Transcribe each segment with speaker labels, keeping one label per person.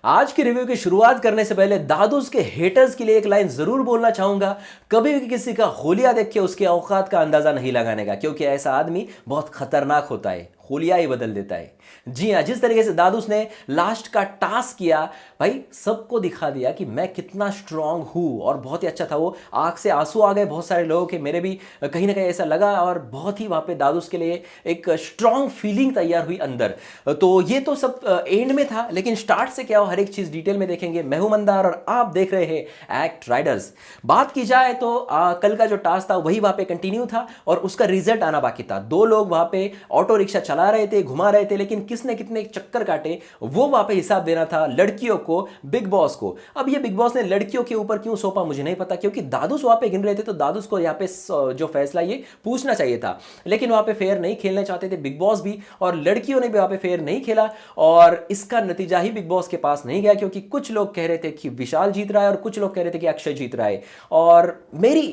Speaker 1: आज की रिव्यू की शुरुआत करने से पहले दादूस के हेटर्स के लिए एक लाइन जरूर बोलना चाहूंगा। कभी भी किसी का होलिया देख के उसके औकात का अंदाजा नहीं लगाने का, क्योंकि ऐसा आदमी बहुत खतरनाक होता है, होलिया ही बदल देता है। जी हाँ, जिस तरीके से दादूस ने लास्ट का टास्क किया, भाई सबको दिखा दिया कि मैं कितना स्ट्रांग हूं, और बहुत ही अच्छा था। वो आंख से आंसू आ गए बहुत सारे लोगों के, मेरे भी कहीं ना कहीं ऐसा लगा, और बहुत ही वहां पे दादूस के लिए एक स्ट्रांग फीलिंग तैयार हुई अंदर। तो ये तो सब एंड में था, लेकिन स्टार्ट से क्या हो हर एक चीज डिटेल में देखेंगे। मैं हूं मंदार और आप देख रहे हैं एक्ट राइडर्स। बात की जाए तो कल का जो टास्क था वही वहां पे कंटिन्यू था, और उसका रिजल्ट आना बाकी था। दो लोग वहां पे ऑटो रिक्शा चला रहे थे, घुमा रहे थे, लेकिन किसने कितने चक्कर काटे वो वहां पे हिसाब देना था लड़कियों को, बिग बॉस को। अब ये बिग बॉस ने लड़कियों के ऊपर क्यों सौंपा मुझे नहीं पता, क्योंकि दादूस वहां पे गिन रहे थे, तो दादूस को यहाँ पे जो फैसला ये पूछना चाहिए था। लेकिन वहां पे फेयर नहीं खेलना चाहते थे बिग बॉस भी, और लड़कियों ने भी वहां पे फेयर नहीं खेला, और इसका नतीजा ही बिग बॉस के पास नहीं गया, क्योंकि कुछ लोग कह रहे थे कि विशाल जीत रहा है और कुछ लोग कह रहे थे कि अक्षय जीत रहा है। और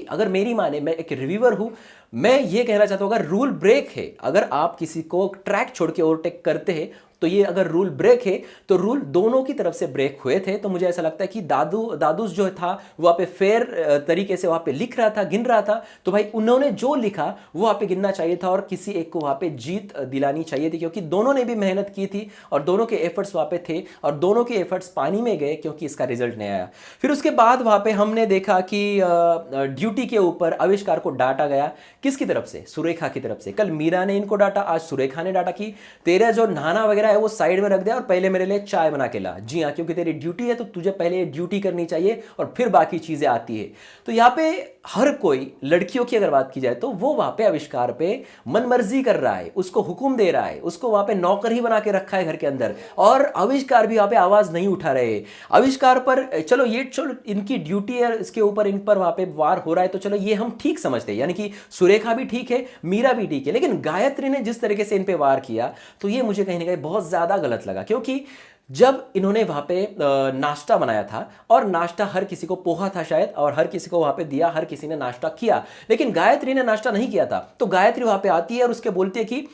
Speaker 1: अगर मेरी माने, मैं एक रिव्यूअर हूं, मैं ये कहना चाहता हूं अगर रूल ब्रेक है, अगर आप किसी को ट्रैक छोड़ के ओवरटेक करते हैं, तो ये अगर रूल ब्रेक है तो रूल दोनों की तरफ से ब्रेक हुए थे। तो मुझे ऐसा लगता है कि दादूस जो था वहां पे फेयर तरीके से वहां पे लिख रहा था, गिन रहा था, तो भाई उन्होंने जो लिखा वो वहां पे गिनना चाहिए था, और किसी एक को वहां पे जीत दिलानी चाहिए थी, क्योंकि दोनों ने भी मेहनत की थी और दोनों के एफर्ट्स वहां पे थे, और दोनों के एफर्ट्स पानी में गए क्योंकि इसका रिजल्ट नहीं आया। फिर उसके बाद वहां पे हमने देखा कि ड्यूटी के ऊपर आविष्कार को डांटा गया। किसकी तरफ से? सुरेखा की तरफ से। कल मीरा ने इनको डांटा, आज सुरेखा ने डांटा कि तेरा जो नहाना वगैरह है वो साइड में रख दे और पहले मेरे लिए चाय बना के ला। जी हाँ, क्योंकि तेरी ड्यूटी है तो तुझे पहले ड्यूटी करनी चाहिए और फिर बाकी चीजें आती है। तो यहाँ पे हर कोई, लड़कियों की अगर बात की जाए तो वो वहां पे आविष्कार पे मनमर्जी कर रहा है, उसको हुक्म दे रहा है, उसको वहां पे नौकर ही बना के रखा है घर के अंदर, और आविष्कार भी वहां पे आवाज नहीं उठा रहे। आविष्कार पर चलो इनकी ड्यूटी है, इसके ऊपर इन पर वहां पे वार हो रहा है, तो चलो ये हम ठीक समझते हैं, यानी कि सुरेखा भी ठीक है, मीरा भी ठीक है। लेकिन गायत्री ने जिस तरीके से इन पे वार किया, तो ये मुझे कहीं ना कहीं बहुत ज्यादा गलत लगा, क्योंकि जब इन्होंने वहां पे नाश्ता बनाया था, और नाश्ता हर किसी को पोहा था शायद, और हर किसी को वहां पे दिया, हर किसी ने नाश्ता किया, लेकिन गायत्री ने नाश्ता नहीं किया था। तो गायत्री वहां पे आती है और उसके बोलती है कि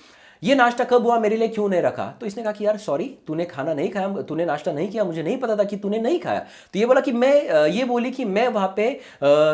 Speaker 1: ये नाश्ता कब हुआ, मेरे लिए क्यों नहीं रखा? तो इसने कहा कि यार सॉरी, तूने खाना नहीं खाया, तूने नाश्ता नहीं किया, मुझे नहीं पता था कि तूने नहीं खाया। तो ये बोला कि ये बोली कि मैं वहां पे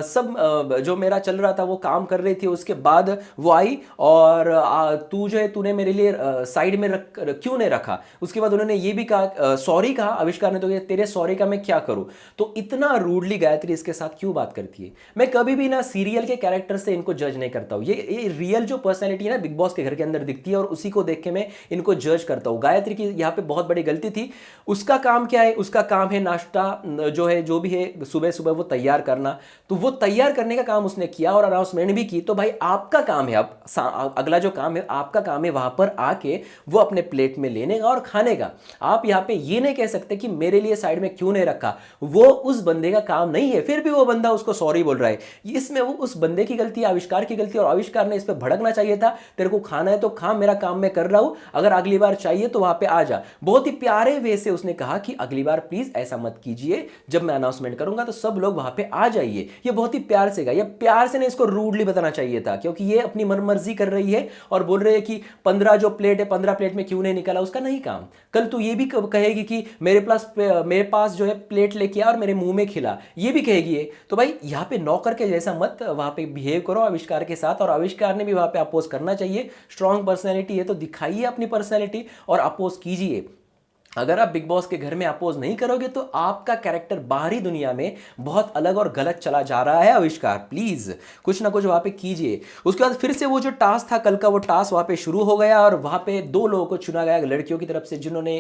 Speaker 1: सब जो मेरा चल रहा था वो काम कर रही थी, उसके बाद वो आई, और तू जो है तूने मेरे लिए साइड में क्यों नहीं रखा? उसके बाद उन्होंने ये भी कहा, सॉरी कहा आविष्कार ने, तो ये तेरे सॉरी का मैं क्या करूं? तो इतना रूडली गायत्री इसके साथ क्यों बात करती है? मैं कभी भी ना सीरियल के कैरेक्टर से इनको जज नहीं करता हूं, ये रियल जो पर्सनैलिटी है ना बिग बॉस के घर के अंदर दिखती है, और उसी को देख के मैं इनको जज करता हूं। गायत्री की यहां पे बहुत बड़ी गलती थी। उसका काम क्या है? उसका काम है नाश्ता जो है, जो भी है सुबह सुबह वो तैयार करना। तो वो तैयार करने का काम उसने किया और अनाउंसमेंट भी की। तो भाई आपका काम है, अब अगला जो काम है आपका काम है वहां पर आके वो अपने प्लेट में लेने का और खाने का। आप यहां पे ये नहीं कह सकते कि मेरे लिए साइड में क्यों नहीं रखा, वो उस बंदे का काम नहीं है। फिर भी वो बंदा उसको सॉरी बोल रहा है, इसमें वो उस बंदे की गलती, आविष्कार की गलती, और आविष्कार ने इस पर भड़कना चाहिए था। तेरे को खाना है तो खा, मेरा काम मैं कर रहा हूं, अगर अगली बार चाहिए तो वहां पे आ जा। बहुत ही प्यारे वे से उसने कहा कि अगली बार प्लीज ऐसा मत कीजिए, जब मैं अनाउंसमेंट करूंगा तो सब लोग वहां पे आ जाइए। ये बहुत ही प्यार से कहा, ये प्यार से नहीं, इसको रूडली बताना चाहिए था, क्योंकि ये अपनी मनमर्जी कर रही है और बोल रही है कि 15 जो प्लेट है 15 प्लेट में क्यों नहीं निकाला, उसका नहीं काम। कल तू ये भी कहेगी कि मेरे पास जो है प्लेट लेके आ और मेरे मुंह में खिला, ये भी कहेगी ये। तो भाई यहाँ पे नौकर के जैसा मत वहां पे बिहेव करो आविष्कार के साथ, और आविष्कार ने भी वहां पे अपोज करना चाहिए। स्ट्रॉन्ग पर्सनैलिटी है तो दिखाइए अपनी पर्सनैलिटी और अपोज कीजिए। अगर आप बिग बॉस के घर में अपोज नहीं करोगे तो आपका कैरेक्टर बाहरी दुनिया में बहुत अलग और गलत चला जा रहा है। आविष्कार प्लीज कुछ ना कुछ वहां पे कीजिए। उसके बाद फिर से वो जो टास्क था कल का, वो टास्क वहां पे शुरू हो गया, और वहां पे दो लोगों को चुना गया लड़कियों की तरफ से, जिन्होंने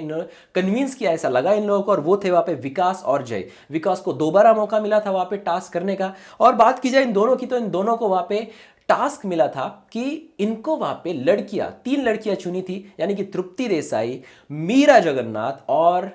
Speaker 1: कन्विंस किया, ऐसा लगा इन लोगों को, और वो थे वहां पे विकास और जय। विकास को दोबारा मौका मिला था वहां पे टास्क करने का। और बात की जाए इन दोनों की, तो इन दोनों को वहां पे टास्क मिला था कि इनको वहां पे तीन लड़कियां चुनी थी, यानी कि तृप्ति देसाई, मीरा जगन्नाथ और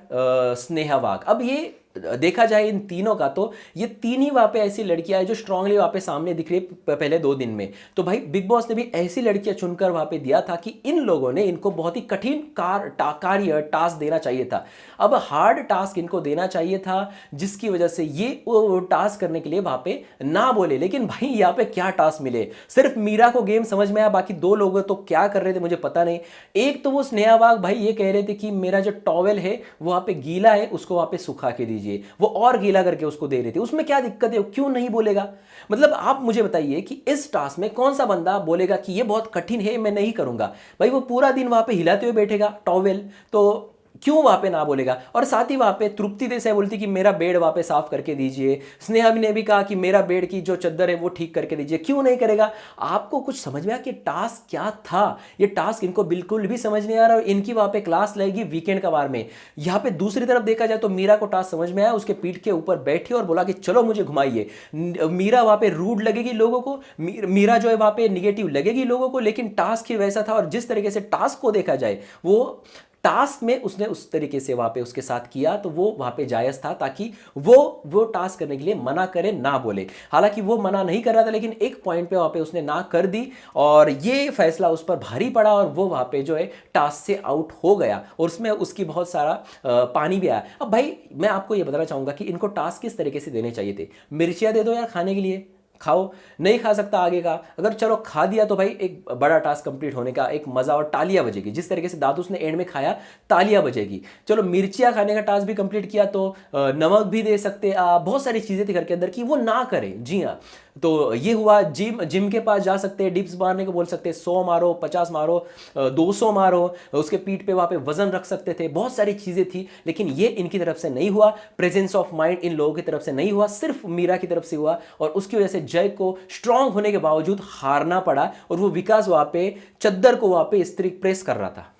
Speaker 1: स्नेहा वाघ। अब ये देखा जाए इन तीनों का, तो ये तीन ही वहाँ पे ऐसी लड़कियां हैं जो स्ट्रांगली वहाँ पे सामने दिख रही है पहले 2 दिन में। तो भाई बिग बॉस ने भी ऐसी लड़कियां चुनकर वहाँ पे दिया था कि इन लोगों ने इनको बहुत ही कठिन कार्य टास्क देना चाहिए था। अब हार्ड टास्क इनको देना चाहिए था, जिसकी वजह से ये टास्क करने के लिए वहाँ पे ना बोले। लेकिन भाई यहाँ पे क्या टास्क मिले, सिर्फ मीरा को गेम समझ में आया, बाकी 2 लोग तो क्या कर रहे थे मुझे पता नहीं। एक तो वो स्नेहा वाघ भाई ये कह रहे थे कि मेरा जो टॉवेल है वो वहाँ पे गीला है, उसको वहाँ पे सुखा के दीजिए, वो और गीला करके उसको दे रहे थे। उसमें क्या दिक्कत है, क्यों नहीं बोलेगा? मतलब आप मुझे बताइए कि इस टास्क में कौन सा बंदा बोलेगा कि ये बहुत कठिन है, मैं नहीं करूंगा? भाई वो पूरा दिन वहां पे हिलाते हुए बैठेगा टॉवेल, तो क्यों वहां पे ना बोलेगा? और साथ ही वहां पे तृप्ति देसाई बोलती कि मेरा बेड वहां पे साफ करके दीजिए। स्नेहा ने भी कहा कि मेरा बेड की जो चादर है वो ठीक करके दीजिए। क्यों नहीं करेगा? आपको कुछ समझ में आया कि टास्क क्या था? ये टास्क इनको बिल्कुल भी समझ नहीं आ रहा, और इनकी वहां पे क्लास लगेगी वीकेंड का बार में। यहाँ पे दूसरी तरफ देखा जाए तो मीरा को टास्क समझ में आया, उसके पीठ के ऊपर बैठी और बोला कि चलो मुझे घुमाइए। मीरा वहां पे रूड लगेगी लोगों को, मीरा जो है वहां पे निगेटिव लगेगी लोगों को, लेकिन टास्क ही वैसा था। और जिस तरीके से टास्क को देखा जाए, वो टास्क में उसने उस तरीके से वहां पे उसके साथ किया, तो वो वहां पे जायज था, ताकि वो टास्क करने के लिए मना करे, ना बोले। हालांकि वो मना नहीं कर रहा था, लेकिन एक पॉइंट पे वहां पे उसने ना कर दी, और ये फैसला उस पर भारी पड़ा, और वो वहां पे जो है टास्क से आउट हो गया, और उसमें उसकी बहुत सारा पानी भी आया। अब भाई मैं आपको ये बताना चाहूंगा कि इनको टास्क किस तरीके से देने चाहिए थे। मिर्चियां दे दो यार खाने के लिए, खाओ। नहीं खा सकता आगे का, अगर चलो खा दिया तो भाई एक बड़ा टास्क कंप्लीट होने का एक मजा, और तालियां बजेगी। जिस तरीके से दादूस ने एंड में खाया, तालियां बजेगी। चलो मिर्चियां खाने का टास्क भी कंप्लीट किया, तो नमक भी दे सकते, बहुत सारी चीजें थी घर के अंदर कि वो ना करे। जी हाँ, तो ये हुआ। जिम के पास जा सकते हैं, डिप्स मारने को बोल सकते हैं, 100 मारो, 50 मारो, 200 मारो, उसके पीठ पे वहां पे वजन रख सकते थे, बहुत सारी चीजें थी। लेकिन ये इनकी तरफ से नहीं हुआ, प्रेजेंस ऑफ माइंड इन लोगों की तरफ से नहीं हुआ, सिर्फ मीरा की तरफ से हुआ, और उसकी वजह से जय को स्ट्रांग होने के बावजूद हारना पड़ा। और वो विकास वहां पे चद्दर को वहां पे इस्त्री प्रेस कर रहा था।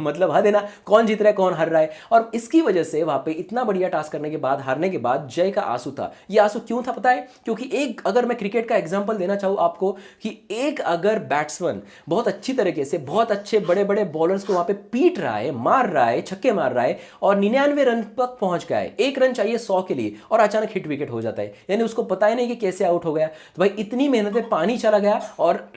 Speaker 1: मतलब हाँ देना, कौन जीत रहा है कौन हार रहा है। और इसकी वजह से वहां पे इतना बढ़िया टास्क करने के बाद, हारने के बाद जय का आंसू था। ये आंसू क्यों था पता है? क्योंकि एक, अगर मैं क्रिकेट का एग्जांपल देना चाहूं आपको, कि एक अगर बैट्समैन बहुत अच्छी तरीके से बहुत अच्छे बड़े बड़े बॉलर्स को वहां पे पीट रहा है, मार रहा है, छक्के मार रहा है, और 99 रन तक पहुंच गया है, 1 रन चाहिए 100 के लिए, और अचानक हिट विकेट हो जाता है, यानी उसको पता ही नहीं कि कैसे आउट हो गया। तो भाई इतनी मेहनत में पानी चला गया, और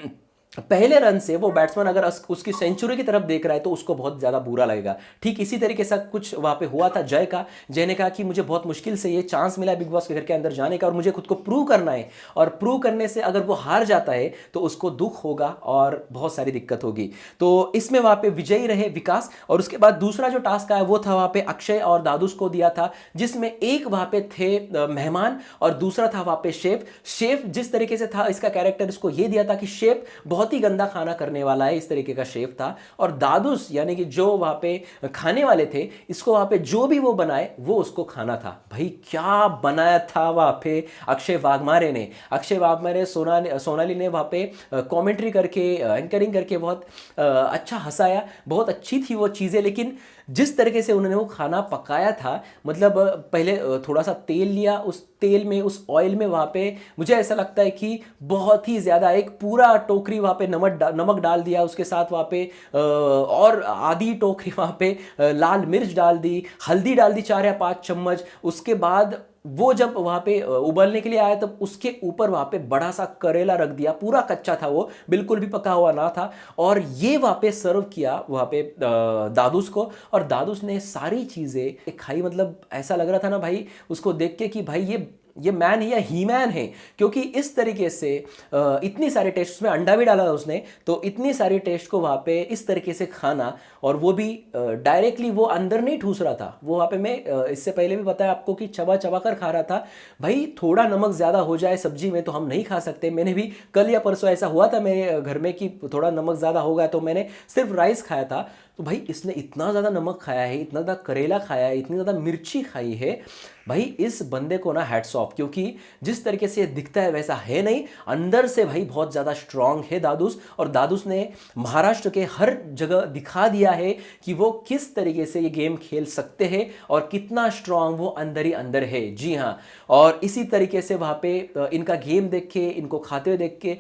Speaker 1: पहले रन से वो बैट्समैन अगर उसकी सेंचुरी की तरफ देख रहा है तो उसको बहुत ज्यादा बुरा लगेगा। ठीक इसी तरीके से कुछ वहां पे हुआ था जय का। जय ने कहा कि मुझे बहुत मुश्किल से ये चांस मिला है बिग बॉस के घर के अंदर जाने का, और मुझे खुद को प्रूव करना है, और प्रूव करने से अगर वो हार जाता है तो उसको दुख होगा और बहुत सारी दिक्कत होगी। तो इसमें वहां पे विजयी रहे विकास। और उसके बाद दूसरा जो टास्क आया वो था वहां पे अक्षय और दादूस को दिया था, जिसमें एक वहां पे थे मेहमान और दूसरा था वहां पे शेफ। शेफ जिस तरीके से था, इसका कैरेक्टर इसको ये दिया था कि शेफ बहुत ही गंदा खाना करने वाला है, इस तरीके का शेफ था। और दादूस यानी कि जो वहां पे खाने वाले थे, इसको वहां पे जो भी वो बनाए वो उसको खाना था। भाई क्या बनाया था वहां पे अक्षय वाघमारे ने। अक्षय वाघमारे, सोनाली ने वहां पे कमेंट्री करके, एंकरिंग करके बहुत अच्छा हंसाया, बहुत अच्छी थी वो चीजें। लेकिन जिस तरीके से उन्होंने वो खाना पकाया था, मतलब पहले थोड़ा सा तेल लिया, उस तेल में, उस ऑयल में वहाँ पे मुझे ऐसा लगता है कि बहुत ही ज़्यादा एक पूरा टोकरी वहाँ पे नमक डाल दिया, उसके साथ वहाँ पे और आधी टोकरी वहाँ पे लाल मिर्च डाल दी, हल्दी डाल दी 4 या 5 चम्मच। उसके बाद वो जब वहां पे उबलने के लिए आया तब उसके ऊपर वहां पे बड़ा सा करेला रख दिया, पूरा कच्चा था वो, बिल्कुल भी पका हुआ ना था। और ये वहां पे सर्व किया वहां पे दादूस को, और दादूस ने सारी चीजें खाई। मतलब ऐसा लग रहा था ना भाई उसको देख के कि भाई ये मैन है या ही मैन है, क्योंकि इस तरीके से इतनी सारे टेस्ट, उसमें अंडा भी डाला था उसने, तो इतनी सारी टेस्ट को वहाँ पे इस तरीके से खाना, और वो भी डायरेक्टली वो अंदर नहीं ठूस रहा था। वो वहाँ पे मैं इससे पहले भी बताया आपको कि चबा चबा कर खा रहा था। भाई थोड़ा नमक ज़्यादा हो जाए सब्जी में तो हम नहीं खा सकते। मैंने भी कल या परसों ऐसा हुआ था मेरे घर में कि थोड़ा नमक ज़्यादा हो गया, तो मैंने सिर्फ राइस खाया था। तो भाई इसने इतना ज़्यादा नमक खाया है, इतना ज़्यादा करेला खाया है, इतनी ज़्यादा मिर्ची खाई है। भाई इस बंदे को ना हैट्स ऑफ, क्योंकि जिस तरीके से दिखता है वैसा है नहीं, अंदर से भाई बहुत ज़्यादा स्ट्रांग है दादूस। और दादूस ने महाराष्ट्र के हर जगह दिखा दिया है कि वो किस तरीके से ये गेम खेल सकते हैं और कितना स्ट्रांग वो अंदर ही अंदर है। जी हाँ, और इसी तरीके से वहाँ पे इनका गेम देख के, इनको खाते हुए देख के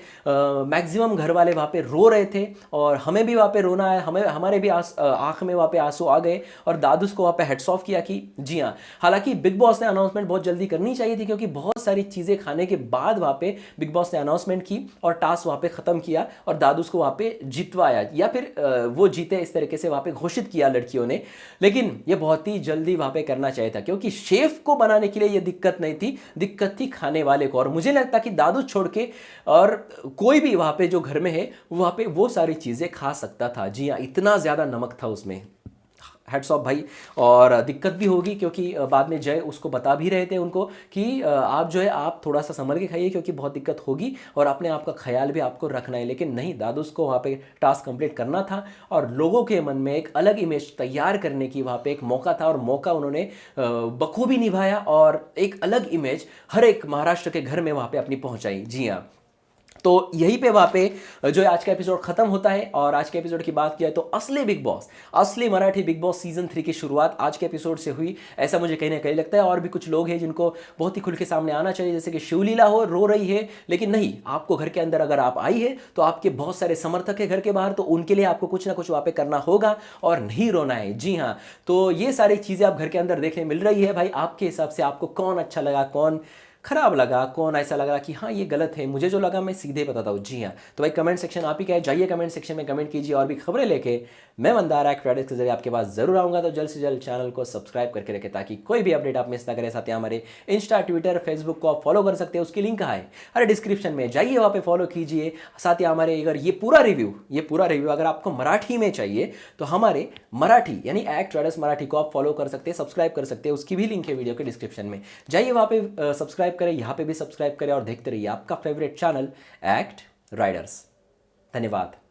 Speaker 1: मैक्सिमम घर वाले वहाँ पे रो रहे थे, और हमें भी वहाँ पे रोना है, हमें हमारे भी आंसू आंख में वहाँ पे आंसू आ गए और दादूस को वहाँ पे हेड्स ऑफ किया कि जी हाँ। हालांकि बिग बॉस ने अनाउंसमेंट बहुत जल्दी करनी चाहिए थी, क्योंकि बहुत सारी चीज़ें खाने के बाद वहाँ पे बिग बॉस ने अनाउंसमेंट की और टास्क वहाँ पे ख़त्म किया और दादूस को वहाँ पे जितवाया, या फिर वो जीते इस तरीके से वहाँ पे घोषित किया लड़कियों ने। लेकिन ये बहुत ही जल्दी वहाँ पे करना चाहिए था, क्योंकि शेफ को बनाने के लिए ये दिक्कत नहीं थी, दिक्कत थी खाने वाले को। और मुझे लगता कि दादूस छोड़ के और कोई भी वहाँ पे जो घर में है वहाँ पे वो सारी चीज़ें खा सकता था। जी हाँ, इतना ज़्यादा नमक था उसमें। हेड्स ऑफ भाई। और दिक्कत भी होगी, क्योंकि बाद में जय उसको बता भी रहे थे उनको कि आप जो है आप थोड़ा सा संभल के खाइए, क्योंकि बहुत दिक्कत होगी और अपने आप का ख्याल भी आपको रखना है। लेकिन नहीं, दादूस को वहाँ पे टास्क कंप्लीट करना था और लोगों के मन में एक अलग इमेज तैयार करने की वहाँ पे एक मौका था, और मौका उन्होंने बखूबी निभाया और एक अलग इमेज हर एक महाराष्ट्र के घर में वहाँ पे अपनी पहुँचाई। जी हाँ, तो यहीं पे वहाँ पे जो है आज का एपिसोड खत्म होता है। और आज के एपिसोड की बात किया तो असली बिग बॉस, असली मराठी बिग बॉस सीजन 3 की शुरुआत आज के एपिसोड से हुई, ऐसा मुझे कहीं ना कहीं लगता है। और भी कुछ लोग हैं जिनको बहुत ही खुल के सामने आना चाहिए, जैसे कि शिवलीला हो रो रही है, लेकिन नहीं, आपको घर के अंदर अगर आप आई है तो आपके बहुत सारे समर्थक है घर के बाहर, तो उनके लिए आपको कुछ ना कुछ वहाँ पे करना होगा और नहीं रोना है। जी हाँ, तो ये सारी चीज़ें आप घर के अंदर देखने मिल रही है। भाई आपके हिसाब से आपको कौन अच्छा लगा, कौन खराब लगा, कौन ऐसा लगा कि हाँ ये गलत है? मुझे जो लगा मैं सीधे बताता हूँ। जी हाँ, तो भाई कमेंट सेक्शन आप ही का है, जाइए कमेंट सेक्शन में कमेंट कीजिए। और भी खबरें लेके मैं मंदार एक्ट के जरिए आपके पास जरूर आऊँगा। तो जल्द से जल्द चैनल को सब्सक्राइब करके रखें, ताकि कोई भी अपडेट आप मिस ना करें। साथ ही हमारे इंस्टा, ट्विटर, फेसबुक को आप फॉलो कर सकते हैं, उसकी लिंक कहाँ है? अरे डिस्क्रिप्शन में, जाइए वहाँ पे फॉलो कीजिए। साथ ही हमारे अगर ये पूरा रिव्यू अगर आपको मराठी में चाहिए तो हमारे मराठी यानी एक्ट राइडर्स मराठी को आप फॉलो कर सकते हैं, सब्सक्राइब कर सकते हैं, उसकी भी लिंक है वीडियो के डिस्क्रिप्शन में। जाइए वहाँ पे सब्सक्राइब करें, यहाँ पे भी सब्सक्राइब करें और देखते रहिए आपका फेवरेट चैनल एक्ट राइडर्स। धन्यवाद।